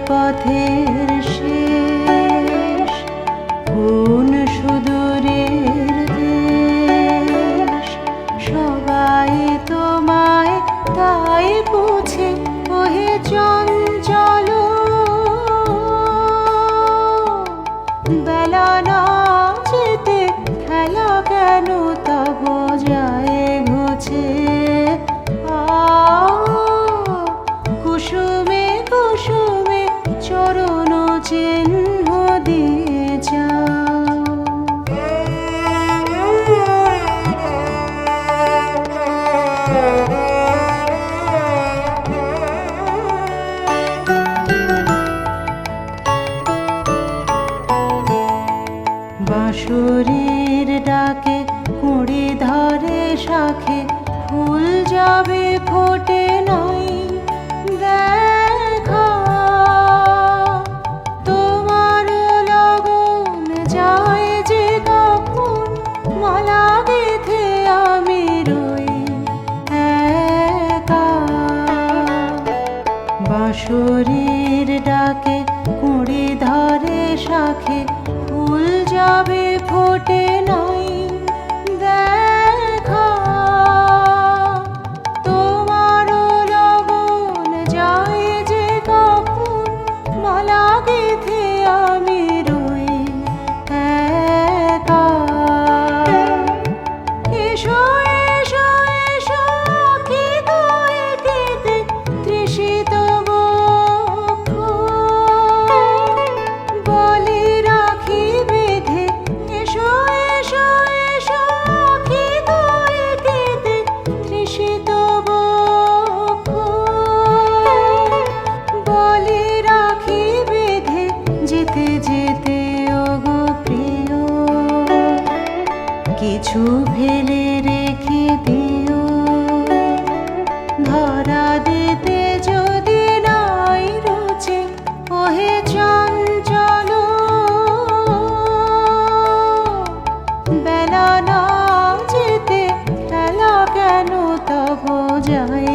পথের শেষ, কোন সুদূরের দেশ। সবাই তোমায় তাই বুঝে ওহে চঞ্চল, বেলা না যেতে খেলা কেন তব যায় ঘুছে। কুসুমে কুসুমে চরণ চিহ্ন দিয়ে যাও। বাঁশরীর ডাকে কুঁড়ি ধরে শাখে, ফুল যাবে ফোটে নাই দেখা। তোমার লগন যায় যে কখন, মালা গেথে আমি রই একা। বাঁশরীর ডাকে কুঁড়ি ধরে শাখে, ফুল যাবে ফোটে নাই দেখা। তোমার লগন যায় যে কখন, মালা গেথে আমি রই একা। এসো এসো এসো কি দইতে তৃষিত বক্ষ, বলি রাখি বেঁধে। এসো এসো এসো কি দইতে তৃষিত বক্ষ, বলি রাখি বেঁধে। যেতে যেতে ওগো প্রিয়, কিছু ফেলে রেখে দিও। ধরা দিতে যদি নাই রুচি ওহে চঞ্চল, বেলা না যেতে খেলা কেন তব যায়